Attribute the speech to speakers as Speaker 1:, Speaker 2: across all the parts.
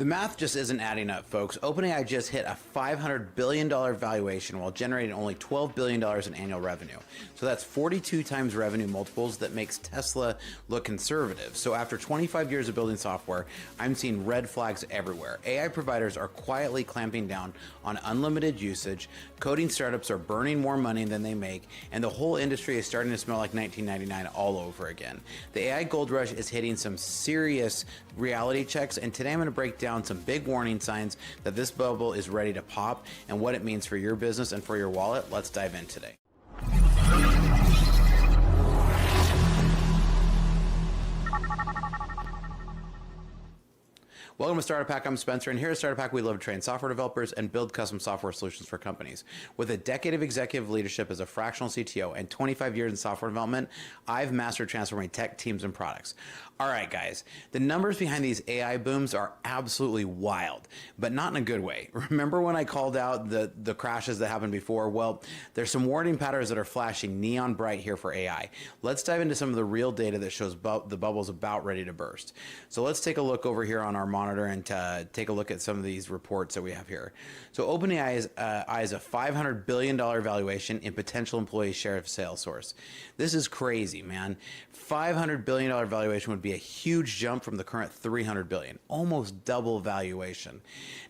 Speaker 1: The math just isn't adding up, folks. OpenAI just hit a $500 billion valuation while generating only $12 billion in annual revenue. So that's 42 times revenue multiples. That makes Tesla look conservative. So after 25 years of building software, I'm seeing red flags everywhere. AI providers are quietly clamping down on unlimited usage, coding startups are burning more money than they make, and the whole industry is starting to smell like 1999 all over again. The AI gold rush is hitting some serious reality checks, and today I'm going to break down some big warning signs that this bubble is ready to pop and what it means for your business and for your wallet. Let's dive in today. Welcome to Startup Hack. I'm Spencer, and here at Startup Hack, we love to train software developers and build custom software solutions for companies. With a decade of executive leadership as a fractional CTO and 25 years in software development, I've mastered transforming tech teams and products. All right, guys, the numbers behind these AI booms are absolutely wild, but not in a good way. Remember when I called out the crashes that happened before? Well, there's some warning patterns that are flashing neon bright here for AI. Let's dive into some of the real data that shows the bubble's about ready to burst. So let's take a look over here on our monitor and take a look at some of these reports that we have here. So OpenAI is a $500 billion valuation in potential employee share of Salesforce. This is crazy, man. $500 billion valuation would be a huge jump from the current $300 billion, almost double valuation.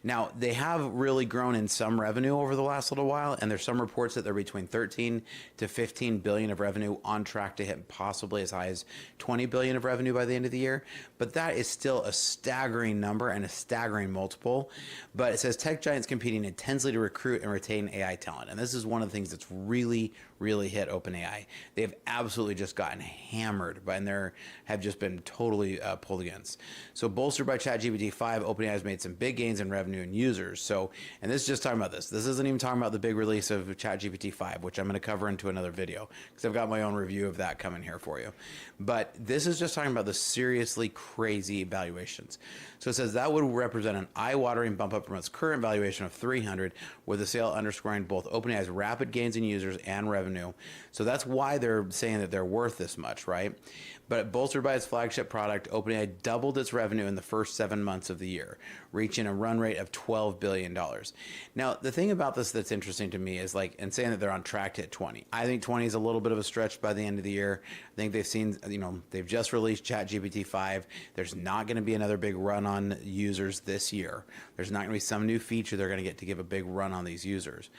Speaker 1: Now, they have really grown in some revenue over the last little while, and there's some reports that they're between 13 to 15 billion of revenue, on track to hit possibly as high as 20 billion of revenue by the end of the year. But that is still a staggering number and a staggering multiple. But it says tech giants competing intensely to recruit and retain AI talent. And this is one of the things that's really hit OpenAI. They've absolutely just gotten hammered and there have just been totally pulled against. So bolstered by ChatGPT 5, OpenAI has made some big gains in revenue and users. So, and this is just talking about this. This isn't even talking about the big release of ChatGPT 5, which I'm going to cover into another video because I've got my own review of that coming here for you. But this is just talking about the seriously crazy valuations. So it says that would represent an eye-watering bump up from its current valuation of 300, with the sale underscoring both OpenAI's rapid gains in users and revenue. So that's why they're saying that they're worth this much, right? But bolstered by its flagship product, OpenAI doubled its revenue in the first 7 months of the year, reaching a run rate of $12 billion. Now, the thing about this that's interesting to me is and saying that they're on track to hit 20. I think 20 is a little bit of a stretch by the end of the year. I think they've seen, they've just released ChatGPT 5. There's not going to be another big run on users this year. There's not going to be some new feature they're going to get to give a big run on these users.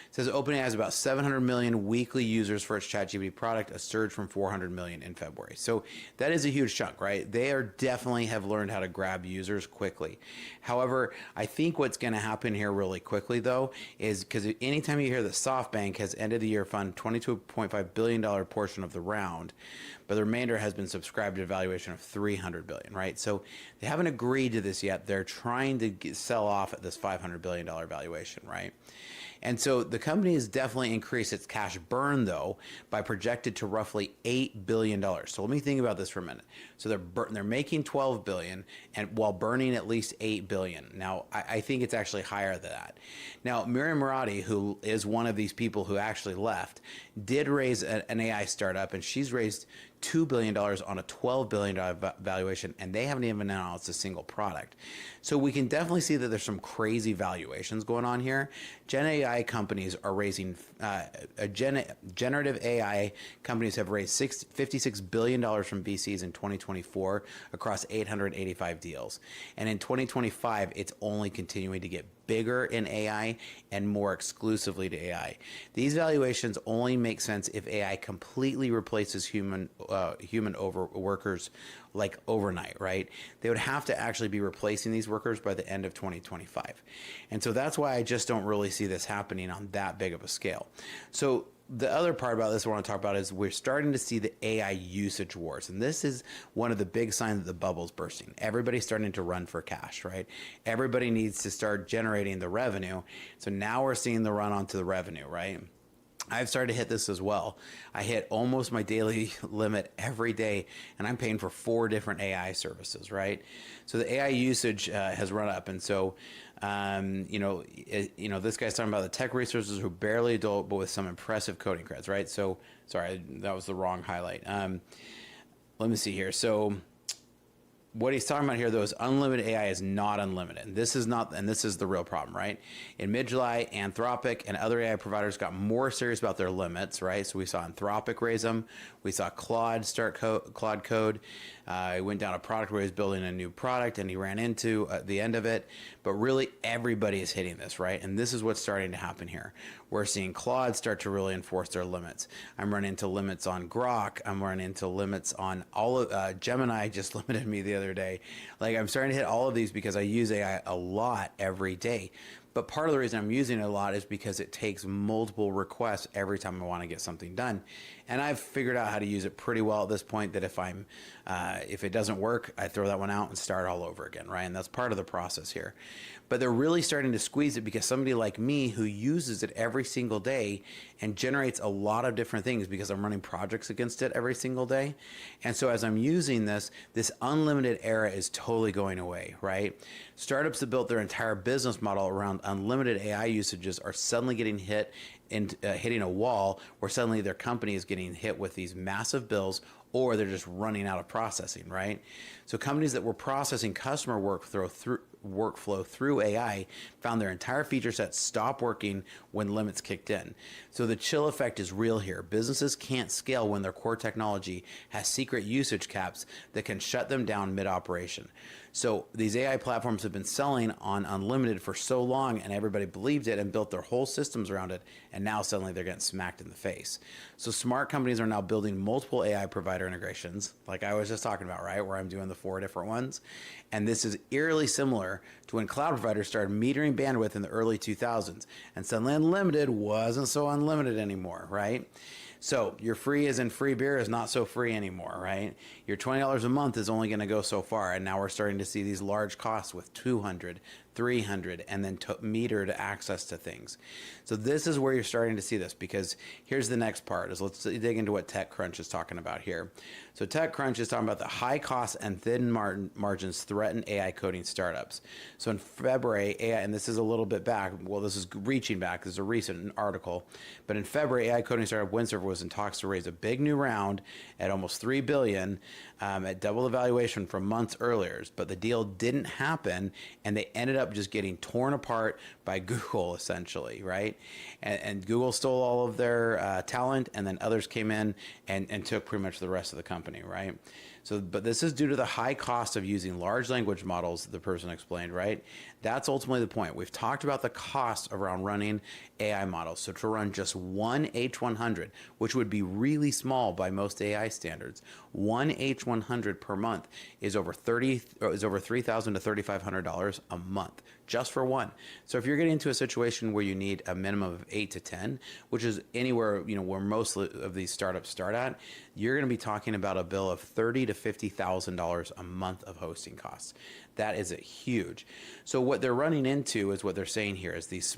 Speaker 1: It says OpenAI has about 700 million weekly users for its ChatGPT product, a surge from 400 million in February. So that is a huge chunk, right? They are definitely have learned how to grab users quickly. However, I think what's going to happen here really quickly, though, is because anytime you hear that SoftBank has ended the year fund $22.5 billion portion of the round, but the remainder has been subscribed at a valuation of $300 billion, right? So they haven't agreed to this yet. They're trying to sell off at this $500 billion valuation, right? And so the company has definitely increased its cash burn, though, by projected to roughly $8 billion. So let me think about this for a minute. So they're making $12 billion and while burning at least $8 billion. Now, I think it's actually higher than that. Now, Miriam Murati, who is one of these people who actually left, did raise an AI startup, and she's raised $2 billion on a $12 billion valuation, and they haven't even announced a single product. So we can definitely see that there's some crazy valuations going on here. Gen AI companies are raising, generative AI companies have raised $56 billion from VCs in 2024 across 885 deals. And in 2025, it's only continuing to get bigger in AI and more exclusively to AI. These valuations only make sense if AI completely replaces human workers overnight, right? They would have to actually be replacing these workers by the end of 2025. And so that's why I just don't really see this happening on that big of a scale. So the other part about this I want to talk about is we're starting to see the AI usage wars. And this is one of the big signs that the bubble's bursting. Everybody's starting to run for cash, right? Everybody needs to start generating the revenue. So now we're seeing the run onto the revenue, right? I've started to hit this as well. I hit almost my daily limit every day, and I'm paying for 4 different AI services, right? So the AI usage has run up, and so this guy's talking about the tech resources who barely adult, but with some impressive coding creds, right? So sorry, that was the wrong highlight. Let me see here. So what he's talking about here, though, is unlimited AI is not unlimited. And this is not, and this is the real problem, right? In mid-July, Anthropic and other AI providers got more serious about their limits, right? So we saw Anthropic raise them. We saw Claude start Claude Code. He went down a product where he was building a new product and he ran into the end of it. But really, everybody is hitting this, right? And this is what's starting to happen here. We're seeing Claude start to really enforce their limits. I'm running into limits on Grok. I'm running into limits on all of Gemini just limited me the other day. Like, I'm starting to hit all of these because I use AI a lot every day. But part of the reason I'm using it a lot is because it takes multiple requests every time I want to get something done. And I've figured out how to use it pretty well at this point, that if it doesn't work, I throw that one out and start all over again, right? And that's part of the process here. But they're really starting to squeeze it because somebody like me who uses it every single day and generates a lot of different things because I'm running projects against it every single day. And so as I'm using this unlimited era is totally going away, right? Startups that built their entire business model around unlimited AI usages are suddenly getting hit and hitting a wall where suddenly their company is getting hit with these massive bills, or they're just running out of processing, right? So companies that were processing customer workflow through AI found their entire feature set stop working when limits kicked in. So the chill effect is real here. Businesses can't scale when their core technology has secret usage caps that can shut them down mid-operation. So these AI platforms have been selling on unlimited for so long, and everybody believed it and built their whole systems around it, and now suddenly they're getting smacked in the face. So smart companies are now building multiple AI provider integrations, like I was just talking about, right, where I'm doing the 4 different ones. And this is eerily similar to when cloud providers started metering bandwidth in the early 2000s, and suddenly unlimited wasn't so unlimited anymore, right? So your free as in free beer is not so free anymore, right? Your $20 a month is only going to go so far, and now we're starting to see these large costs with 200, 300, and then metered access to things. So this is where you're starting to see this, because here's the next part, is let's dig into what TechCrunch is talking about here. So TechCrunch is talking about the high costs and thin margins threaten AI coding startups. So in February, AI, and this is a little bit back, well, this is reaching back, this is a recent article, but in February, AI coding startup Windsurfer was in talks to raise a big new round at almost $3 billion at double the valuation from months earlier, but the deal didn't happen, and they ended up just getting torn apart by Google, essentially, right? And Google stole all of their talent, and then others came in and took pretty much the rest of the company, right? So, but this is due to the high cost of using large language models, the person explained, right? That's ultimately the point. We've talked about the cost around running AI models. So to run just one H100, which would be really small by most AI standards, one H100 per month is over $3,000 to $3,500 a month, just for one. So if you're getting into a situation where you need a minimum of 8 to 10, which is anywhere, where most of these startups start at, you're going to be talking about a bill of $30,000 to $50,000 a month of hosting costs. That is huge. So what they're running into is what they're saying here is these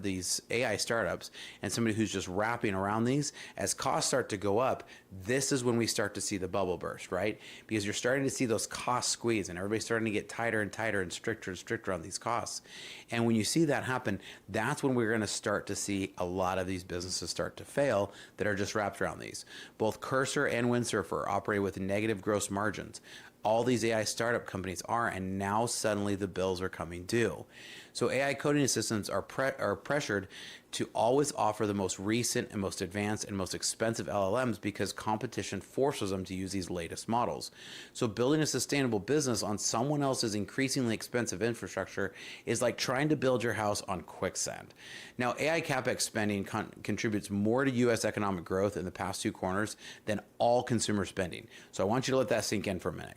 Speaker 1: these AI startups and somebody who's just wrapping around these, as costs start to go up, this is when we start to see the bubble burst, right? Because you're starting to see those costs squeeze and everybody's starting to get tighter and tighter and stricter on these costs. And when you see that happen, that's when we're going to start to see a lot of these businesses start to fail that are just wrapped around these. Both Cursor and Windsurfer operate with negative gross margins. All these AI startup companies are, and now suddenly the bills are coming due. So AI coding assistants are pressured to always offer the most recent and most advanced and most expensive LLMs because competition forces them to use these latest models. So building a sustainable business on someone else's increasingly expensive infrastructure is like trying to build your house on quicksand. Now, AI CapEx spending contributes more to U.S. economic growth in the past 2 quarters than all consumer spending. So I want you to let that sink in for a minute.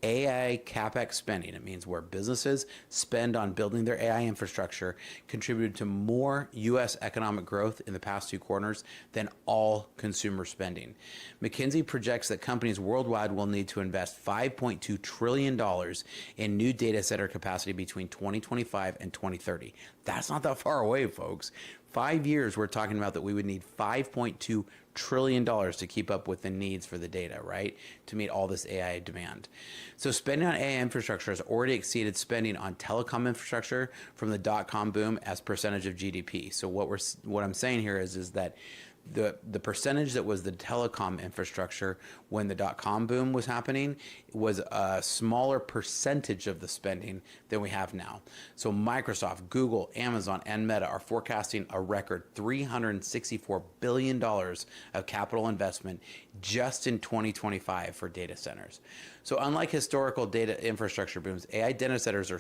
Speaker 1: AI CapEx spending, it means where businesses spend on building their AI infrastructure, contributed to more U.S. economic growth in the past 2 quarters than all consumer spending. McKinsey projects that companies worldwide will need to invest $5.2 trillion in new data center capacity between 2025 and 2030. That's not that far away, folks. 5 years, we're talking about that we would need $5.2 trillion to keep up with the needs for the data, right? To meet all this AI demand. So spending on AI infrastructure has already exceeded spending on telecom infrastructure from the dot-com boom as percentage of GDP. So what I'm saying here is that the percentage that was the telecom infrastructure when the dot-com boom was happening was a smaller percentage of the spending than we have now. So Microsoft, Google, Amazon, and Meta are forecasting a record $364 billion of capital investment just in 2025 for data centers. So unlike historical data infrastructure booms, AI data centers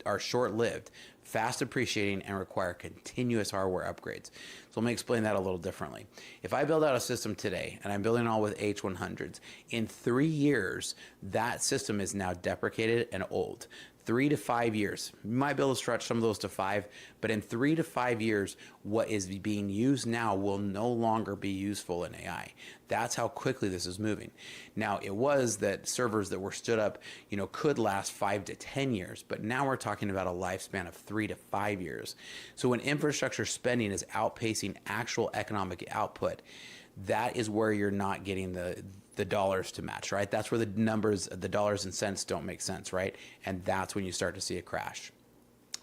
Speaker 1: are short-lived, fast appreciating, and require continuous hardware upgrades. So let me explain that a little differently. If I build out a system today, and I'm building it all with H100s, in 3 years, that system is now deprecated and old. 3 to 5 years. You might be able to stretch some of those to 5, but in 3 to 5 years, what is being used now will no longer be useful in AI. That's how quickly this is moving. Now, it was that servers that were stood up, could last 5 to 10 years, but now we're talking about a lifespan of 3 to 5 years. So when infrastructure spending is outpacing actual economic output, that is where you're not getting the dollars to match, right? That's where the numbers, the dollars and cents don't make sense, right? And that's when you start to see a crash.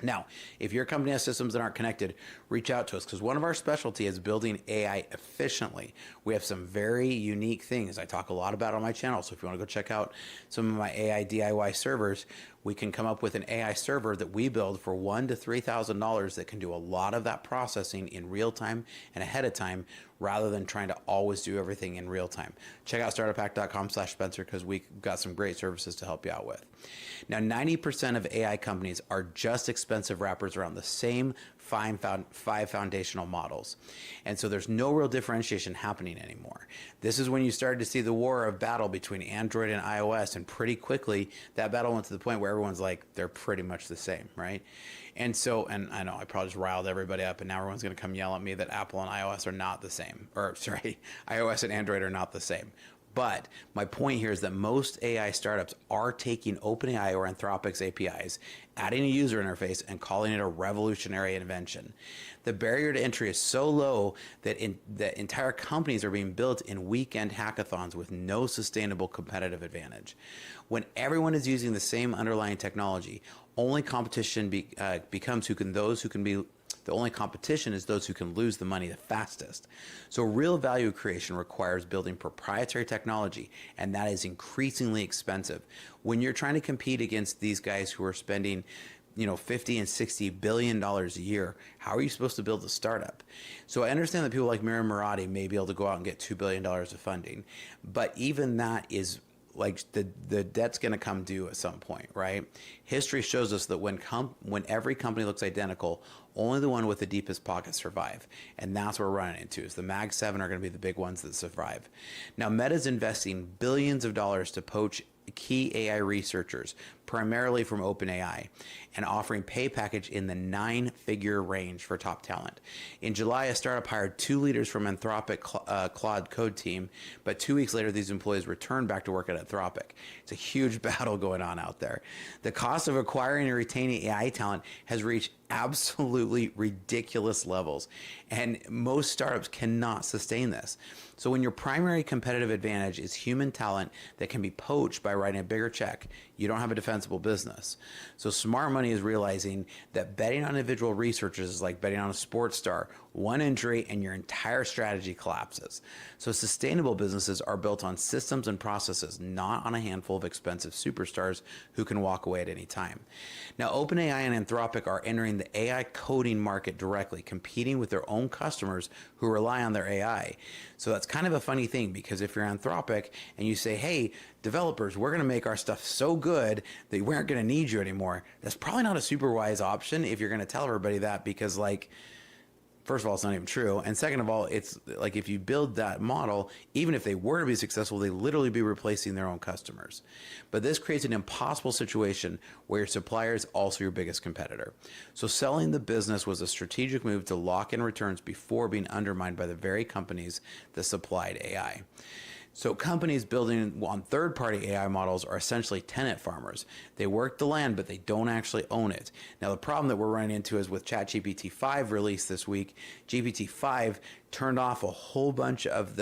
Speaker 1: Now, if your company has systems that aren't connected, reach out to us, because one of our specialty is building AI efficiently. We have some very unique things I talk a lot about on my channel. So if you want to go check out some of my AI DIY servers, we can come up with an AI server that we build for $1,000 to $3,000 that can do a lot of that processing in real time and ahead of time, rather than trying to always do everything in real time. Check out startuphack.com/Spencer, because we've got some great services to help you out with. Now, 90% of AI companies are just expensive wrappers around the same five foundational models. And so there's no real differentiation happening anymore. This is when you started to see the war of battle between Android and iOS, and pretty quickly that battle went to the point where everyone's like, they're pretty much the same, right? And so, and I know I probably just riled everybody up, and now everyone's going to come yell at me that Apple and iOS are not the same, or sorry, iOS and Android are not the same. But my point here is that most AI startups are taking OpenAI or Anthropic's APIs, adding a user interface, and calling it a revolutionary invention. The barrier to entry is so low that entire companies are being built in weekend hackathons with no sustainable competitive advantage. When everyone is using the same underlying technology, only competition becomes the only competition is those who can lose the money the fastest. So real value creation requires building proprietary technology, and that is increasingly expensive. When you're trying to compete against these guys who are spending $50 and $60 billion a year, how are you supposed to build a startup? So I understand that people like Miriam Murati may be able to go out and get $2 billion of funding, but even that is like the debt's going to come due at some point, right? History shows us that when every company looks identical, only the one with the deepest pockets survive. And that's what we're running into, is the Mag 7 are going to be the big ones that survive. Now, Meta's investing billions of dollars to poach key AI researchers, primarily from OpenAI, and offering pay package in the 9-figure range for top talent. In July, a startup hired 2 leaders from Anthropic Claude Code team, but 2 weeks later, these employees returned back to work at Anthropic. It's a huge battle going on out there. The cost of acquiring and retaining AI talent has reached absolutely ridiculous levels, and most startups cannot sustain this. So when your primary competitive advantage is human talent that can be poached by writing a bigger check, you don't have a defensible business. So smart money is realizing that betting on individual researchers is like betting on a sports star. One injury and your entire strategy collapses. So sustainable businesses are built on systems and processes, not on a handful of expensive superstars who can walk away at any time. Now, OpenAI and Anthropic are entering the AI coding market directly, competing with their own customers who rely on their AI. So that's kind of a funny thing, because if you're Anthropic and you say, hey, developers, we're going to make our stuff so good that we aren't going to need you anymore, that's probably not a super wise option if you're going to tell everybody that, because first of all, it's not even true. And second of all, it's like if you build that model, even if they were to be successful, they literally be replacing their own customers. But this creates an impossible situation where your supplier is also your biggest competitor. So selling the business was a strategic move to lock in returns before being undermined by the very companies that supplied AI. So companies building on third-party AI models are essentially tenant farmers. They work the land, but they don't actually own it. Now, the problem that we're running into is with ChatGPT-5 released this week, GPT-5 turned off a whole bunch of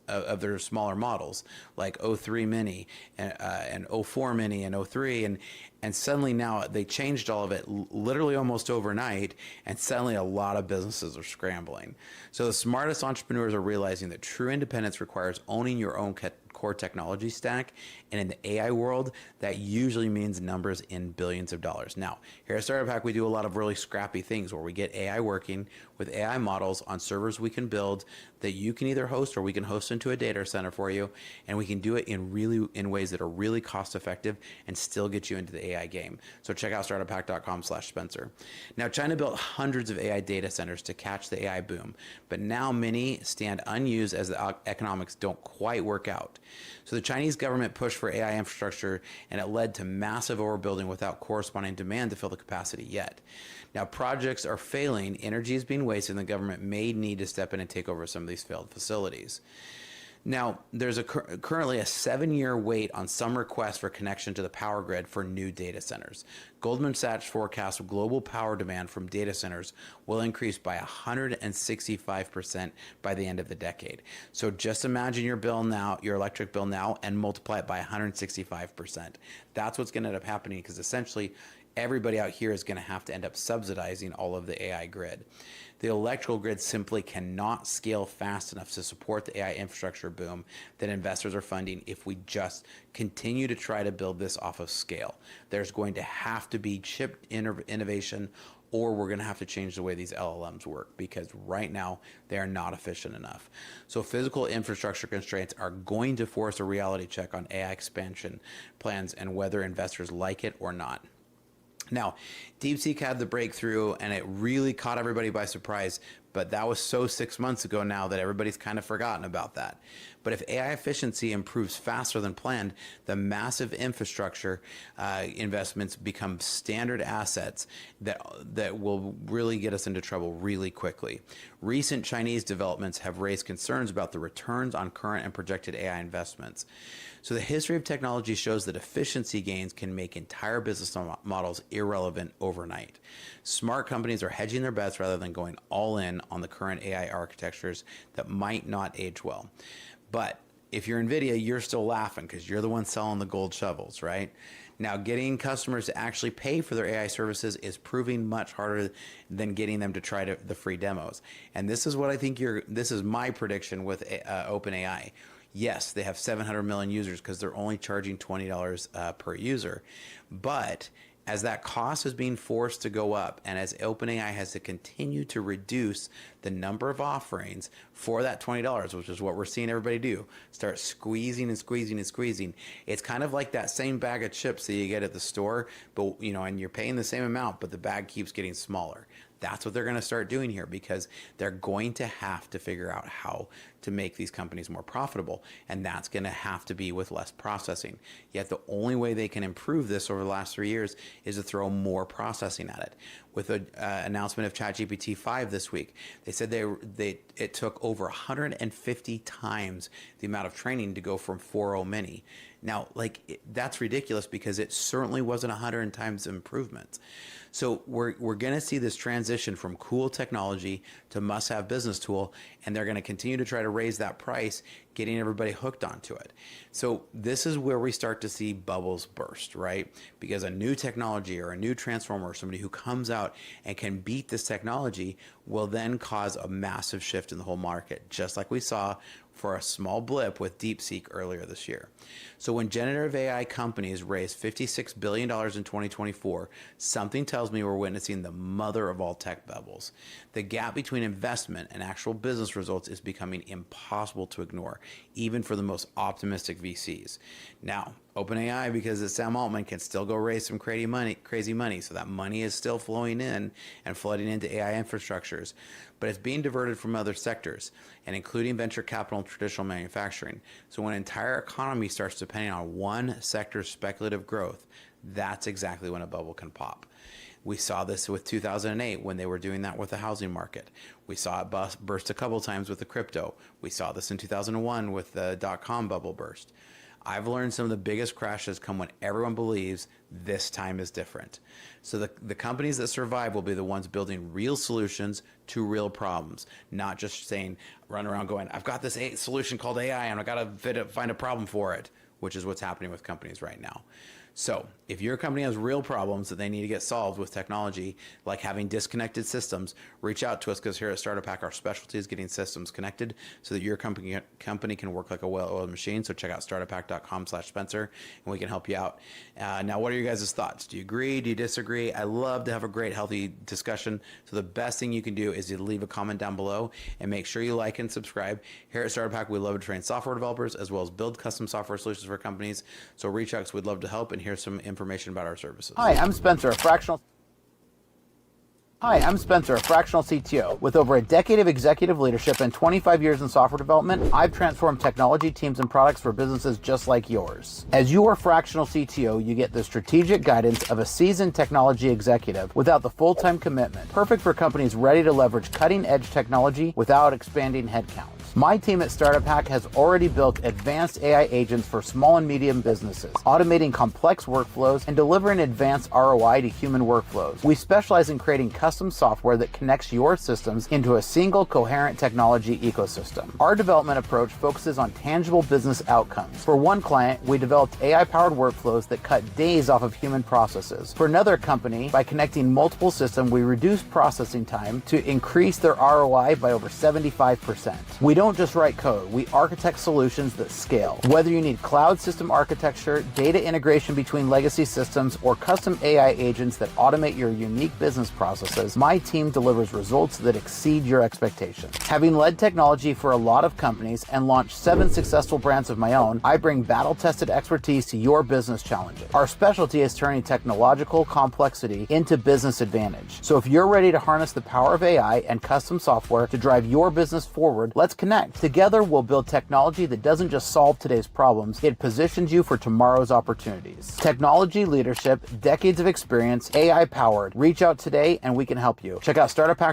Speaker 1: of their smaller models, like O3 Mini and O4 Mini and O3, And suddenly now they changed all of it literally almost overnight, and suddenly a lot of businesses are scrambling. So the smartest entrepreneurs are realizing that true independence requires owning your own core technology stack. And in the AI world, that usually means numbers in billions of dollars. Now, here at Startup Hack, we do a lot of really scrappy things where we get AI working with AI models on servers we can build that you can either host or we can host into a data center for you. And we can do it in ways that are really cost effective and still get you into the AI game. So check out startuphack.com/Spencer. Now, China built hundreds of AI data centers to catch the AI boom, but now many stand unused as the economics don't quite work out. So the Chinese government pushed for AI infrastructure, and it led to massive overbuilding without corresponding demand to fill the capacity yet. Now, projects are failing, energy is being wasted, and the government may need to step in and take over some of these failed facilities. Now, there's currently a 7-year wait on some requests for connection to the power grid for new data centers. Goldman Sachs forecasts global power demand from data centers will increase by 165% by the end of the decade. So just imagine your bill now, your electric bill now, and multiply it by 165%. That's what's going to end up happening, because essentially everybody out here is going to have to end up subsidizing all of the AI grid. The electrical grid simply cannot scale fast enough to support the AI infrastructure boom that investors are funding if we just continue to try to build this off of scale. There's going to have to be chip innovation, or we're going to have to change the way these LLMs work, because right now they are not efficient enough. So physical infrastructure constraints are going to force a reality check on AI expansion plans and whether investors like it or not. Now, DeepSeek had the breakthrough, and it really caught everybody by surprise, but that was so 6 months ago now that everybody's kind of forgotten about that. But if AI efficiency improves faster than planned, the massive infrastructure investments become standard assets that will really get us into trouble really quickly. Recent Chinese developments have raised concerns about the returns on current and projected AI investments. So the history of technology shows that efficiency gains can make entire business models irrelevant overnight. Smart companies are hedging their bets rather than going all in on the current AI architectures that might not age well. But if you're NVIDIA, you're still laughing because you're the one selling the gold shovels, right? Now, getting customers to actually pay for their AI services is proving much harder than getting them to try the free demos. And this is what I think this is my prediction with OpenAI. Yes, they have 700 million users because they're only charging $20 per user. But as that cost is being forced to go up, and as OpenAI has to continue to reduce the number of offerings for that $20, which is what we're seeing everybody do, start squeezing and squeezing and squeezing. It's kind of like that same bag of chips that you get at the store, but and you're paying the same amount, but the bag keeps getting smaller. That's what they're going to start doing here, because they're going to have to figure out how to make these companies more profitable, and that's going to have to be with less processing. Yet the only way they can improve this over the last 3 years is to throw more processing at it. With the announcement of ChatGPT 5 this week, they said it took over 150 times the amount of training to go from 4.0 mini. Now, that's ridiculous, because it certainly wasn't 100 times improvements. So we're going to see this transition from cool technology to must-have business tool, and they're going to continue to try to raise that price, getting everybody hooked onto it. So this is where we start to see bubbles burst, right? Because a new technology or a new transformer, or somebody who comes out and can beat this technology, will then cause a massive shift in the whole market, just like we saw for a small blip with DeepSeek earlier this year. So when generative AI companies raised $56 billion in 2024, something tells me we're witnessing the mother of all tech bubbles. The gap between investment and actual business results is becoming impossible to ignore, even for the most optimistic VCs. Now, OpenAI, because it's Sam Altman, can still go raise some crazy money. So that money is still flowing in and flooding into AI infrastructures, but it's being diverted from other sectors, and including venture capital and traditional manufacturing. So when an entire economy starts depending on one sector's speculative growth, that's exactly when a bubble can pop. We saw this with 2008 when they were doing that with the housing market. We saw it burst a couple times with the crypto. We saw this in 2001 with the dot-com bubble burst. I've learned some of the biggest crashes come when everyone believes this time is different. So the companies that survive will be the ones building real solutions to real problems, not just run around going, I've got this solution called AI and I've got to find a problem for it, which is what's happening with companies right now. So if your company has real problems that they need to get solved with technology, like having disconnected systems, reach out to us, because here at Startup Hack, our specialty is getting systems connected so that your company can work like a well-oiled machine. So check out startuphack.com/Spencer and we can help you out. Now, what are your guys' thoughts? Do you agree? Do you disagree? I love to have a great, healthy discussion. So the best thing you can do is to leave a comment down below and make sure you like and subscribe. Here at Startup Hack, we love to train software developers as well as build custom software solutions for companies. So reach out, because we'd love to help, and here's some information about our services.
Speaker 2: Hi, I'm Spencer, a fractional CTO. With over a decade of executive leadership and 25 years in software development, I've transformed technology teams and products for businesses just like yours. As your fractional CTO, you get the strategic guidance of a seasoned technology executive without the full-time commitment. Perfect for companies ready to leverage cutting-edge technology without expanding headcount. My team at Startup Hack has already built advanced AI agents for small and medium businesses, automating complex workflows and delivering advanced ROI to human workflows. We specialize in creating custom software that connects your systems into a single coherent technology ecosystem. Our development approach focuses on tangible business outcomes. For one client, we developed AI-powered workflows that cut days off of human processes. For another company, by connecting multiple systems, we reduced processing time to increase their ROI by over 75%. We don't just write code, we architect solutions that scale. Whether you need cloud system architecture, data integration between legacy systems, or custom AI agents that automate your unique business processes, my team delivers results that exceed your expectations. Having led technology for a lot of companies and launched 7 successful brands of my own, I bring battle-tested expertise to your business challenges. Our specialty is turning technological complexity into business advantage. So if you're ready to harness the power of AI and custom software to drive your business forward, let's connect. Together, we'll build technology that doesn't just solve today's problems, it positions you for tomorrow's opportunities. Technology leadership, decades of experience, AI powered. Reach out today and we can help you. Check out Startup Hack.